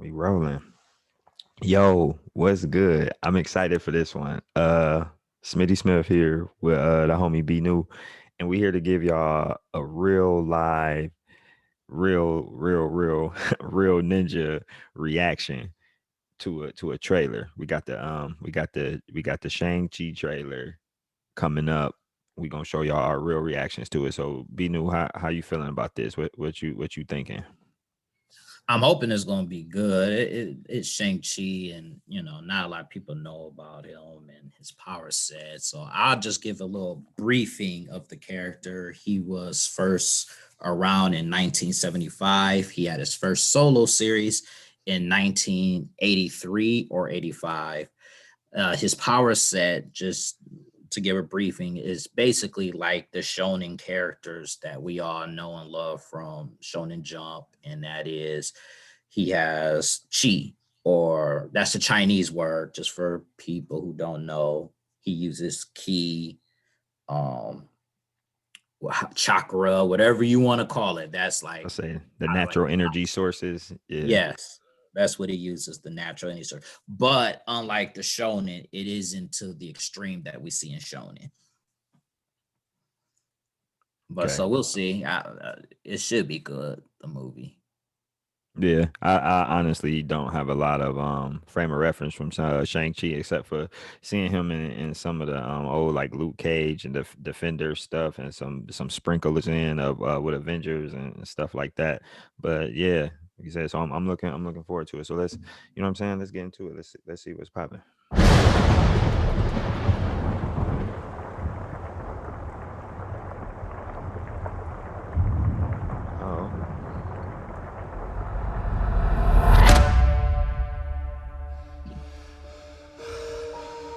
We rolling. Yo, what's good? I'm excited for this one. Smitty Smith here with the homie B New, and we here to give y'all a real live, real real ninja reaction to a trailer. We got the Shang-Chi trailer coming up. We gonna show y'all our real reactions to it. So B New, how you feeling about this? What you thinking? I'm hoping it's gonna be good. It's Shang-Chi, and not a lot of people know about him and his power set. So I'll just give a little briefing of the character. He was first around in 1975. He had his first solo series in 1983 or 85. His power set, just to give a briefing, is basically like the shonen characters that we all know and love from Shonen Jump, and that is he has chi, or that's a Chinese word just for people who don't know. He uses ki, um, chakra, whatever you want to call it. That's I like say the kind of like natural energy sources. Yeah. yes, that's what he uses, the natural energy source. But unlike the shonen, it isn't to the extreme that we see in shonen. But Okay. so we'll see. It should be good. The movie. Yeah, I honestly don't have a lot of frame of reference from Shang-Chi except for seeing him in some of the old like Luke Cage and the Defender stuff and some sprinkles in of with Avengers and stuff like that. But yeah, like you said, so I'm looking forward to it. So what I'm saying, let's get into it. Let's see what's popping. Oh,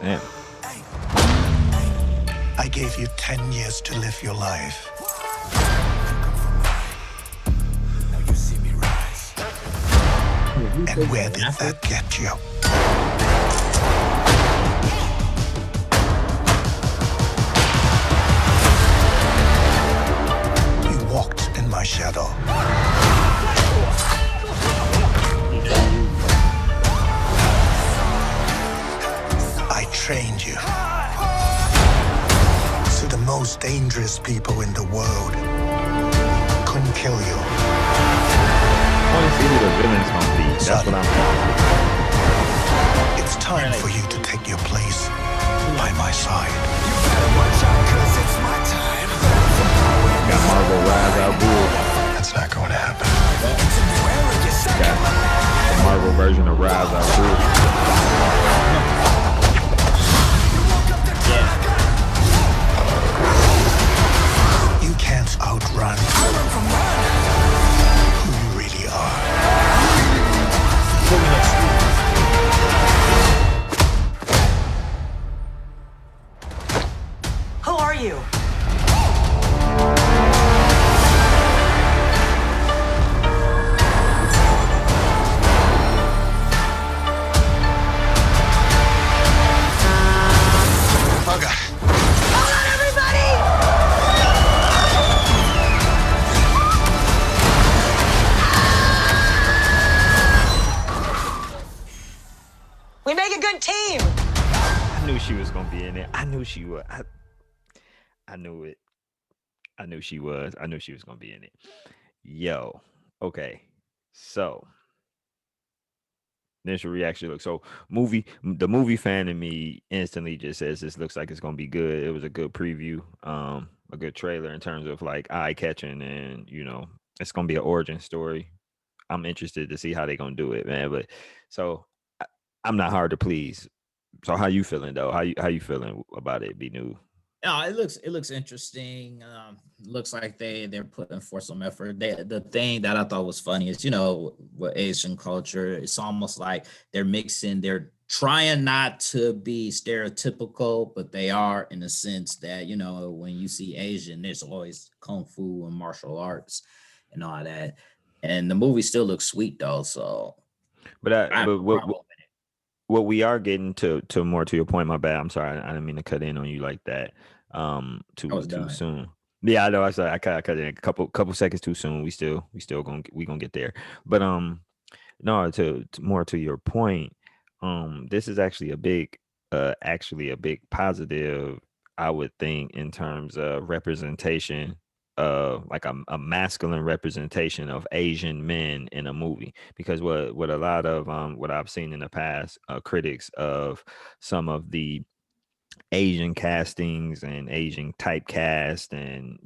damn. I gave you 10 years to live your life. Now you see me rise. And where did that get you? You walked in my shadow. I trained you. So the most dangerous people in the world couldn't kill you. I want to see who the villain's gonna be. That's what I'm thinking. It's time for you to take your place by my side. Got Marvel Rise Out Bull. That's not going to happen. Got the Marvel version of Rise Out Bull. You can't outrun who you really are. Who are you? Bugger. Hold on, everybody! We make a good team. I knew she was gonna be in it. I knew she was. I knew it. I knew she was. I knew she was gonna be in it. Yo. Okay. So initial reaction look so the movie fan in me instantly just says this looks like it's gonna be good. It was a good preview, a good trailer in terms of like eye catching, and it's gonna be an origin story. I'm interested to see how they gonna do it, man. But so I, I'm not hard to please. So how you feeling though? How you feeling about it? Be new. No, it looks interesting. Looks like they're putting forth some effort. The thing that I thought was funny is with Asian culture, it's almost like they're mixing. They're trying not to be stereotypical, but they are in the sense that when you see Asian, there's always kung fu and martial arts and all that. And the movie still looks sweet though, so But I have but no what problem. what we are getting to more to your point. My bad. I'm sorry. I didn't mean to cut in on you like that. I Too was too done. soon. Yeah, I know. I said I cut in a couple seconds too soon. We still gonna get there. But no, more to your point, this is actually a big positive, I would think, in terms of representation, like a masculine representation of Asian men in a movie. Because what a lot of what I've seen in the past, critics of some of the Asian castings and Asian typecast, and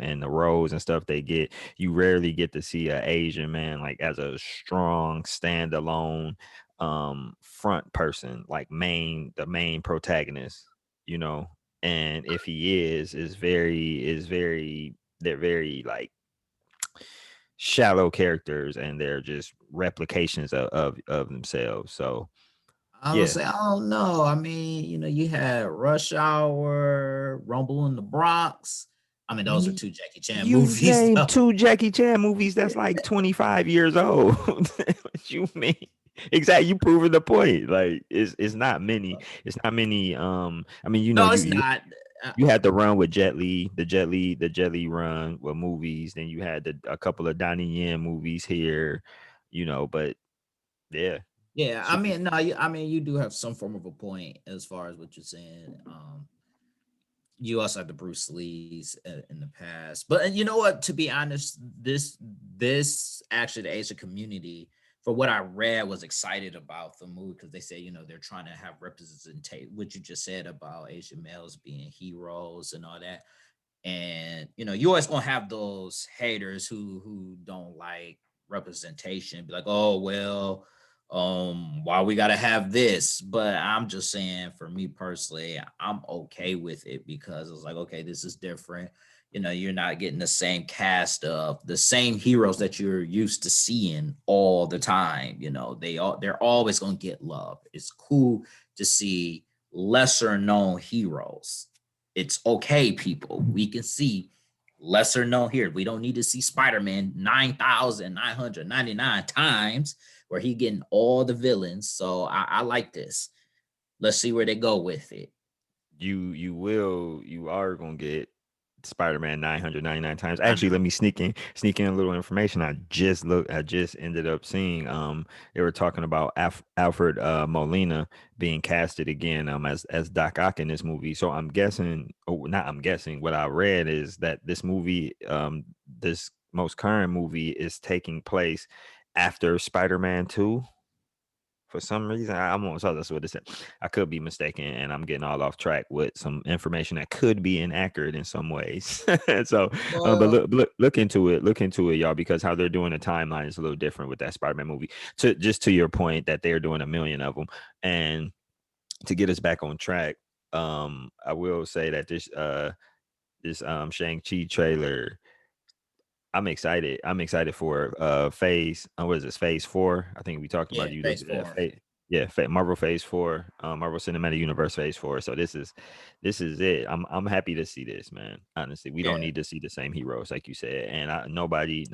and the roles and stuff they get, you rarely get to see a Asian man like as a strong standalone front person, like the main protagonist, you know. And if he is very they're very like shallow characters, and they're just replications of themselves. So I would yeah. say, I don't know. I mean, you had Rush Hour, Rumble in the Bronx. I mean, those are two Jackie Chan You movies, named though. two Jackie Chan movies that's like 25 years old. What you mean? Exactly. You proving the point. Like it's not many. It's not many. I mean, No, you it's not. you had the run with Jet Li, the Jet Li run with movies. Then you had a couple of Donnie Yen movies here, but yeah, Yeah, I super. mean, no, I mean, you do have some form of a point as far as what you're saying. You also had the Bruce Lees in the past, but you know what? To be honest, this actually the Asian community, for what I read, was excited about the movie because they say they're trying to have representation. What you just said about Asian males being heroes and all that, and you always gonna have those haters who don't like representation, be like, oh well, why we gotta have this. But I'm just saying, for me personally, I'm okay with it because it's like, okay, this is different. You're not getting the same cast of the same heroes that you're used to seeing all the time. They're always gonna get love. It's cool to see lesser known heroes. It's okay, people. We can see lesser known here. We don't need to see Spider-Man 9,999 times where he getting all the villains. So I like this. Let's see where they go with it. You are gonna get Spider-Man 999 times. I Actually, know. let me sneak in a little information. I just ended up seeing they were talking about Alfred Molina being casted again as Doc Ock in this movie. So I'm guessing, oh, not I'm guessing, what I read is that this movie, this most current movie, is taking place after Spider-Man 2 for some reason. I'm almost sure that's what it said. I could be mistaken, and I'm getting all off track with some information that could be inaccurate in some ways. So, but Well, look into it, y'all, because how they're doing the timeline is a little different with that Spider-Man movie. To your point that they're doing a million of them, and to get us back on track, I will say that this Shang-Chi trailer, I'm excited. I'm excited for phase. What is this? Phase 4. I think we talked yeah, about you phase looked at that. four. Yeah, Marvel Phase 4, Marvel Cinematic Universe Phase 4. So this is it. I'm happy to see this, man. Honestly, we don't Yeah, need to see the same heroes like you said. And not nobody.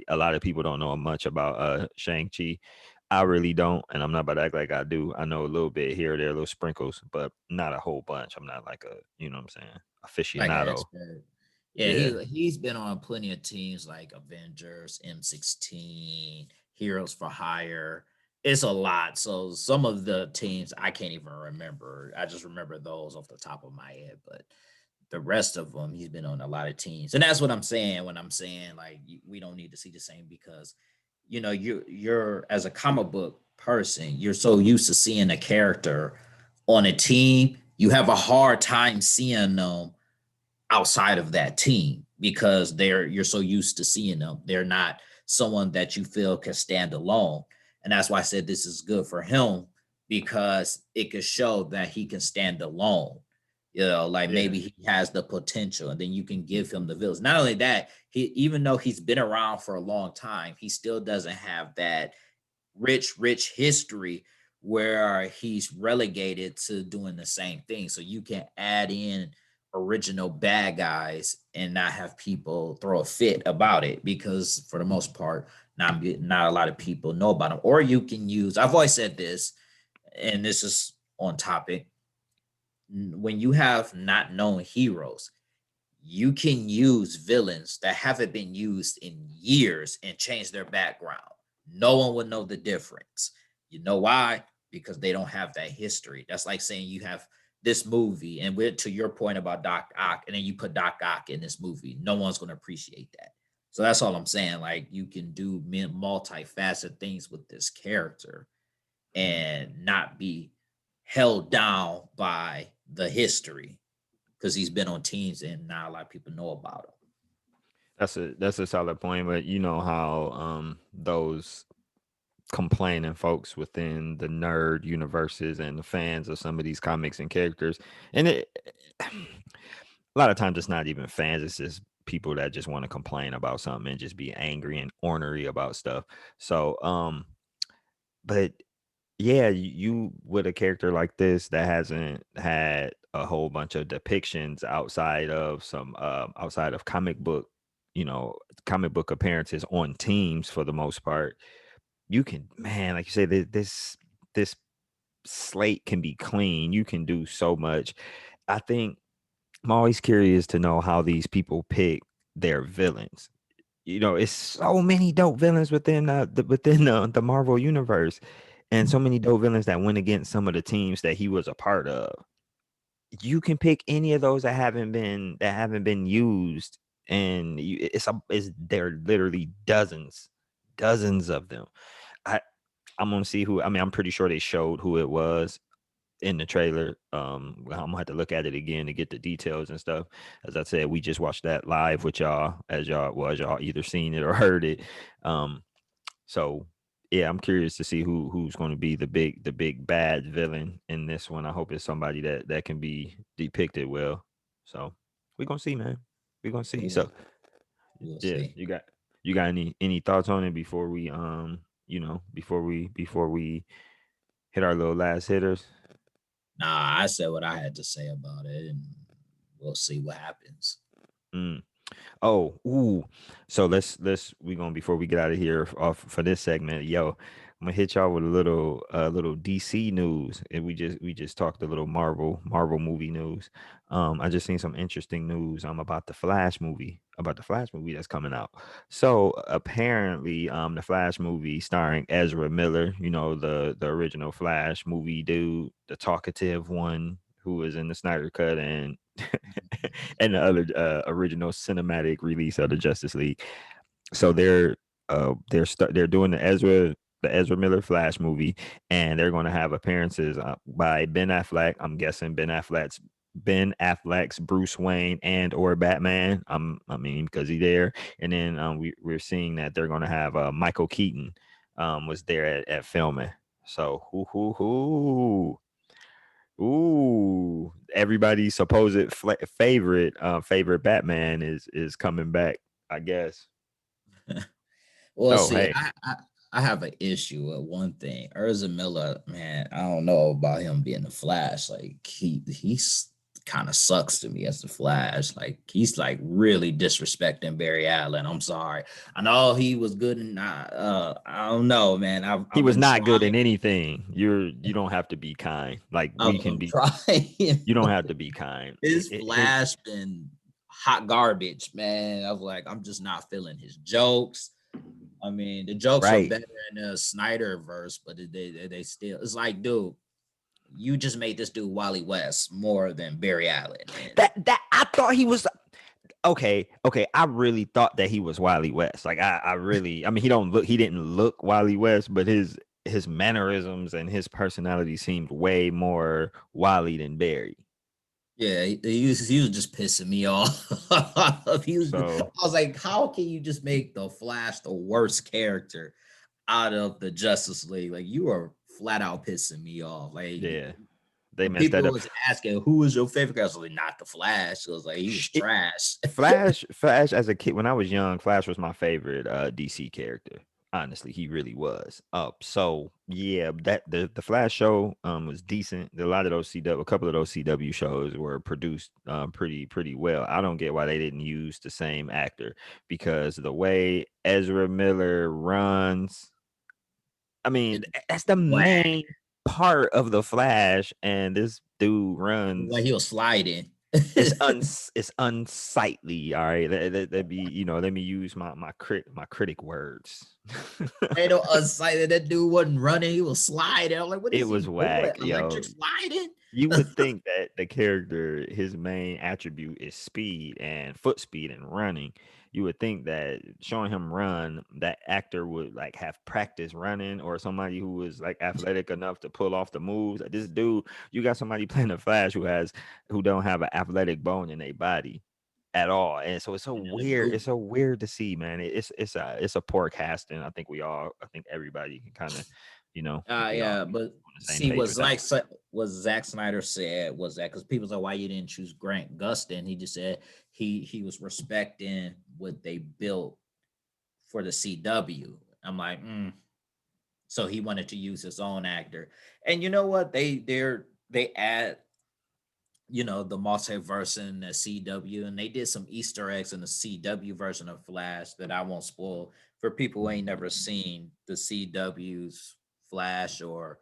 A lot of people don't know much about Shang-Chi. I really don't, and I'm not about to act like I do. I know a little bit here or there, little sprinkles, but not a whole bunch. I'm not like a, what I'm saying, like an aficionado. expert. Yeah, Yeah. he's been on plenty of teams like Avengers, M16, Heroes for Hire. It's a lot. So some of the teams I can't even remember. I just remember those off the top of my head. But the rest of them, he's been on a lot of teams, and that's what I'm saying when I'm saying like we don't need to see the same because you're as a comic book person, you're so used to seeing a character on a team, you have a hard time seeing them outside of that team because you're so used to seeing them. They're not someone that you feel can stand alone. And that's why I said this is good for him because it could show that he can stand alone. Like Yeah. maybe he has the potential, and then you can give him the villas. Not only that, he even though he's been around for a long time, he still doesn't have that rich history where he's relegated to doing the same thing. So you can add in original bad guys and not have people throw a fit about it because for the most part, not a lot of people know about them. Or you can use, I've always said this, and this is on topic. When you have not known heroes, you can use villains that haven't been used in years and change their background. No one would know the difference. You know why? Because they don't have that history. That's like saying you have this movie, and we're to your point about Doc Ock, and then you put Doc Ock in this movie. No one's going to appreciate that. So that's all I'm saying. Like you can do multifaceted things with this character and not be held down by the history because he's been on teams and not a lot of people know about him. That's a solid point, but you know how those complaining folks within the nerd universes and the fans of some of these comics and characters, and a lot of times it's not even fans, it's just people that just want to complain about something and just be angry and ornery about stuff. So but yeah, you with a character like this that hasn't had a whole bunch of depictions outside of some outside of you know, comic book appearances on teams for the most part, you can, man, like you say, this slate can be clean. You can do so much. I think I'm always curious to know how these people pick their villains. You know, it's so many dope villains within the Marvel universe, and so many dope villains that went against some of the teams that he was a part of. You can pick any of those that haven't been used, and it's there are literally dozens of them. I I'm gonna see who. I mean, I'm pretty sure they showed who it was in the trailer. I'm gonna have to look at it again to get the details and stuff. As I said, we just watched that live with y'all, as y'all either seen it or heard it. Um, so yeah, I'm curious to see who's going to be the big bad villain in this one. I hope it's somebody that can be depicted well. So we're gonna see, man. We're gonna see. We'll, So we'll yeah, see. you got any thoughts on it before we you know, before we hit our little last hitters? Nah, I said what I had to say about it, and we'll see what happens. Mm. Oh, ooh. So let's we gonna before we get out of here off for this segment, yo, I'm gonna hit y'all with a little DC news. And we just talked a little Marvel movie news. I just seen some interesting news about the Flash movie that's coming out. So apparently the Flash movie starring Ezra Miller, you know, the original Flash movie dude, the talkative one who was in the Snyder cut and and the other original cinematic release of the Justice League. So they're doing the Ezra Miller Flash movie, and they're going to have appearances by Ben Affleck. I'm guessing Ben Affleck's Bruce Wayne and or Batman. I mean, because he's there, and then we're seeing that they're going to have Michael Keaton was there at filming. So who. Ooh, everybody's supposed favorite Batman is coming back, I guess. Well, Oh, see, hey, I have an issue with one thing. Urza Miller, man, I don't know about him being the Flash. Like he's kind of sucks to me as the Flash. Like he's like really disrespecting Barry Allen. I'm sorry. I know he was good and I don't know, man. he I've was been not good trying. in anything. You don't have to be kind. Like we can I'm be. trying. You don't have to be kind. His Flash been hot garbage, man. I was like, I'm just not feeling his jokes. I mean, the jokes are Right. better in the Snyder verse, but they still, it's like, dude, you just made this dude Wally West more than Barry Allen. And That I thought he was okay. I really thought that he was Wily West. Like I really. I mean, he didn't look Wily West, but his mannerisms and his personality seemed way more Wally than Barry. yeah, he was just pissing me off. So I was like, how can you just make the Flash the worst character out of the Justice League? Like, you are flat out pissing me off. Like, yeah, they when messed that people up. was asking who was your favorite character, I was like, not the Flash. I was like, he was It, trash. Flash as a kid when I was young, Flash was my favorite DC character. Honestly, he really was. So yeah, that the Flash show was decent. A lot of those a couple of those CW shows were produced pretty well. I don't get why they didn't use the same actor because the way Ezra Miller runs, I mean, that's the Whack. main part of the Flash, and this dude Like runs he was sliding. It's unsightly. All right, that be let me use my critic words. Ain't no unsighted. That dude wasn't running. He was sliding. I'm like, what It is he was doing? whack, yo. Electric sliding? You would think that the character, his main attribute is speed and foot speed and running. You would think that showing him run, that actor would like have practice running, or somebody who was like athletic enough to pull off the moves. Like, this dude, you got somebody playing the Flash who don't have an athletic bone in their body at all. And so it's so And the weird. movie. It's so weird to see, man. It's a poor casting. I think everybody can kind of, I think we all Yeah, but on the same see, page with that. what Zack Snyder said was that because people say, why you didn't choose Grant Gustin? He just said he was respecting what they built for the CW. I'm like, so he wanted to use his own actor. And you know what? They add, the multiverse in the CW, and they did some Easter eggs in the CW version of Flash that I won't spoil for people who ain't never seen the CW's Flash, or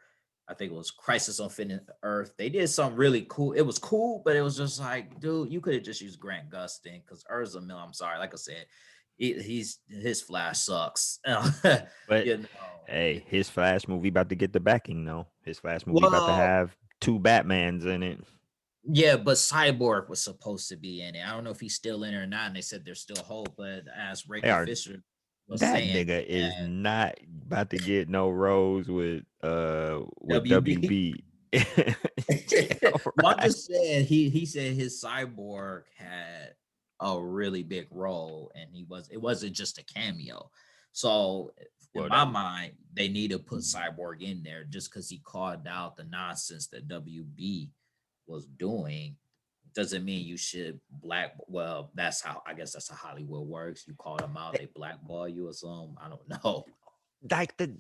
I think it was Crisis on Infinite Earth. They did something really cool. It was cool, but it was just like, dude, you could have just used Grant Gustin because Urza Mill. I'm sorry, like I said, his Flash sucks. But you know. hey, his Flash movie about to get the backing though. His Flash movie about to Well, have two Batmans in it. yeah, but Cyborg was supposed to be in it. I don't know if he's still in it or not. And they said there's still hope. But as They Ricky are Fisher was That saying nigga is that not about to get no roles with WB. WB. Yeah, Well, I'm right. just saying he said his Cyborg had a really big role, and it wasn't just a cameo. So in Well, my that mind, they need to put Cyborg in there just because he called out the nonsense that WB was doing. Doesn't mean you should well, that's how, I guess that's how Hollywood works. You call them out, they blackball you or something. I don't know. like the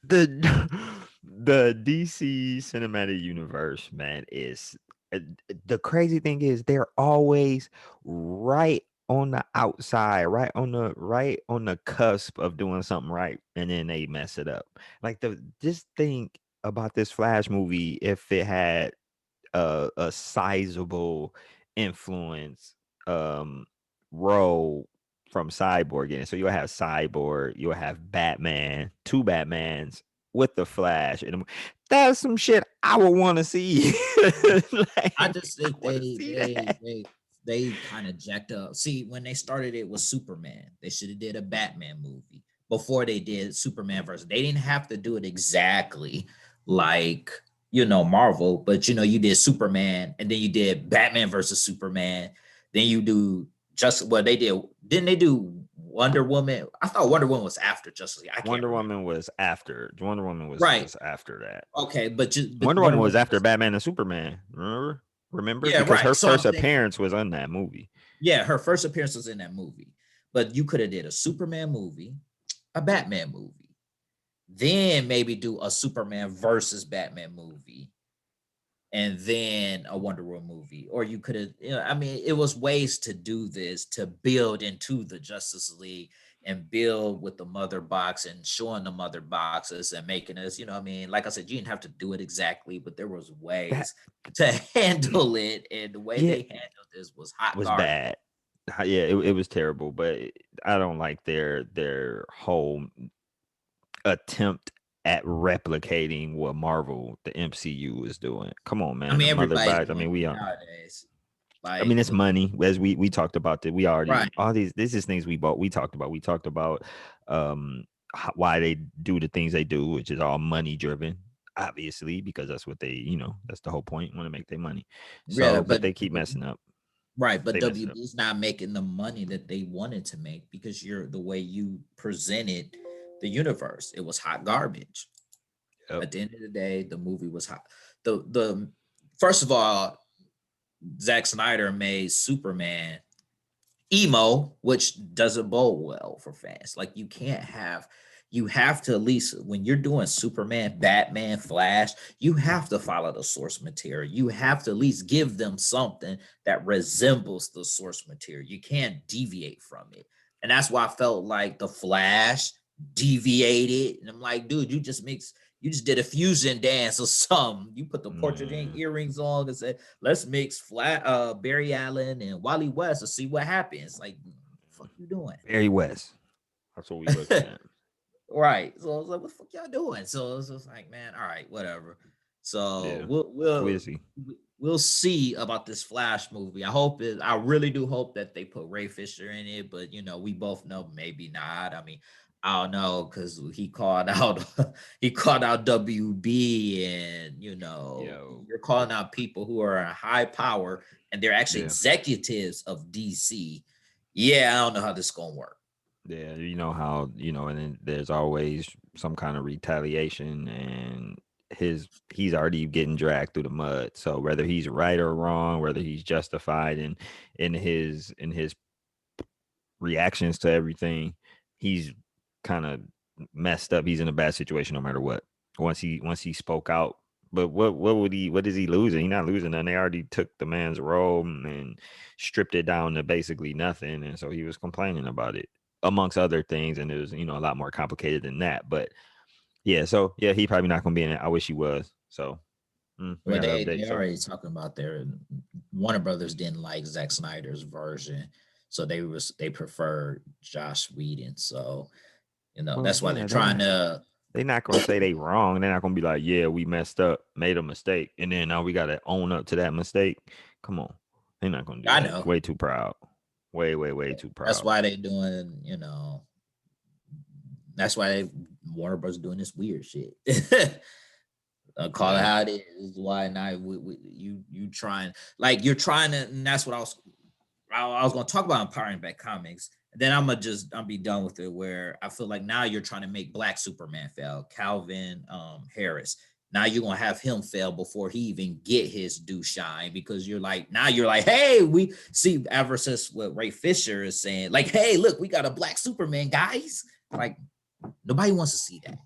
the DC cinematic universe, man, is the crazy thing is they're always right on the outside, right on the cusp of doing something right, and then they mess it up. Like just think about this Flash movie if it had a sizable influence role from Cyborg in it. So you'll have Cyborg, you'll have Batman, two Batmans with the Flash. And that's some shit I would want to see. I Like, just I think want to they see they that. they they kind of jacked up. See, when they started it with Superman, they should have did a Batman movie before they did Superman versus. They didn't have to do it exactly like Marvel, but you did Superman, and then you did Batman versus Superman. Then you do just what they did. Didn't they do Wonder Woman? I thought Wonder Woman was after Justice League. I can't Wonder remember. Woman was after. Wonder Woman Right. was after that. Okay, but Wonder Wonder Woman was Woman after was, Batman and Superman. Remember? yeah, Because right. her So I'm first saying, appearance was on that movie. yeah, her first appearance was in that movie. But you could have did a Superman movie, a Batman movie, then maybe do a Superman versus Batman movie, and then a Wonder Woman movie. Or you could have, I mean, it was ways to do this to build into the Justice League and build with the mother box and showing the mother boxes and making us, I mean, like I said, you didn't have to do it exactly, but there was That ways to handle it. And the way yeah, they handled this was hot was garbage. bad. Yeah, it was terrible, but I don't like their whole attempt at replicating what Marvel, the MCU, is doing. Come on, I man, the mean, mother everybody's box. I doing mean, it nowadays. I mean, Like it's with money. As we talked about that, we right. already all these. This is things we bought. We talked about. We talked about why they do the things they do, which is all money driven. Obviously, because that's what they, that's the whole point. Want to make their money. Yeah, So, but but they keep messing up. right, but They mess it up. WB's not making the money that they wanted to make because you're the way you presented the universe. It was hot garbage. Yep. At the end of the day, the movie was hot. The first of all, Zack Snyder made Superman emo, which doesn't bode well for fans. Like you have to, at least when you're doing Superman, Batman, Flash, you have to follow the source material. You have to at least give them something that resembles the source material. You can't deviate from it. And that's why I felt like the Flash deviated. And I'm like, dude, you just mix You just did a fusion dance or something. You put the portrait earrings on and said, let's mix Barry Allen and Wally West to see what happens. Like, fuck you doing? Barry West. That's what we looking at. Right. So I was like, what the fuck y'all doing? So it's just like, man, all right, whatever. So Yeah. we'll Quizzy. we'll see about this Flash movie. I really do hope that they put Ray Fisher in it, but we both know maybe not. I mean, I don't know because he called out he called out WB, and Yo. you're calling out people who are in high power and they're actually Yeah. executives of DC. Yeah, I don't know how this is gonna work. Yeah, you know how, and then there's always some kind of retaliation, and he's already getting dragged through the mud. So whether he's right or wrong, whether he's justified in his reactions to everything, he's kind of messed up. He's in a bad situation no matter what. Once he spoke out. But what is he losing? He's not losing nothing. They already took the man's role and stripped it down to basically nothing. And so he was complaining about it, amongst other things. And it was, a lot more complicated than that. But yeah, so yeah, he probably not gonna be in it. I wish he was. So we Well, got an they update. they So already talking about their Warner Brothers didn't like Zack Snyder's version, so they preferred Josh Whedon. So well, that's why they're yeah, trying to. they not gonna say they wrong. They're not gonna be like, yeah, we messed up, made a mistake, and then now we gotta own up to that mistake. Come on, they're not gonna do I that. know Way too proud. Way too that's proud. why they doing. That's why Warner Brothers doing this weird shit. Call it Yeah, how it is. Why not? You trying like you're trying to, and that's what I was going to talk about empowering back comics. And then I'm be done with it. Where I feel like now you're trying to make Black Superman fail, Calvin Harris. Now you're gonna have him fail before he even get his due shine, because you're like, hey, we see ever since what Ray Fisher is saying, like, hey, look, we got a Black Superman, guys. Like, nobody wants to see that.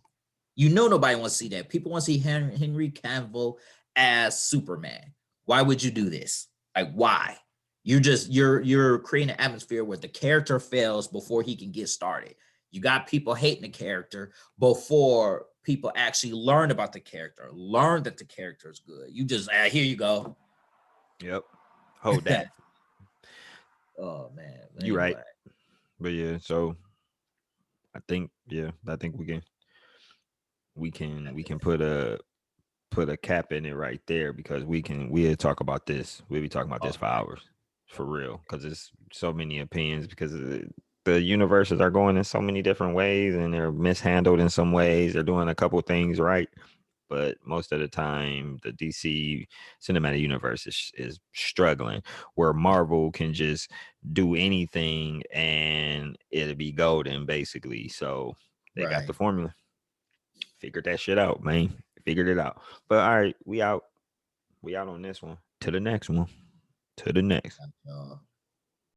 Nobody wants to see that. People want to see Henry Cavill as Superman. Why would you do this? Like, why? You're creating an atmosphere where the character fails before he can get started. You got people hating the character before people actually learn about the character, learn that the character is good. You just here you go. yep. Hold that. Oh man. You right. Anyway, But yeah, so I think we can put a cap in it right there, because we'll talk about this. We'll be talking about this for hours, for real, because it's so many opinions, because the universes are going in so many different ways, and they're mishandled in some ways. They're doing a couple things right, but most of the time the DC cinematic universe is struggling, where Marvel can just do anything and it'll be golden, basically. So they got right. the formula. Figured that shit out, man. Figured it out. But all right, we out. We out on this one. To the next one. To the next.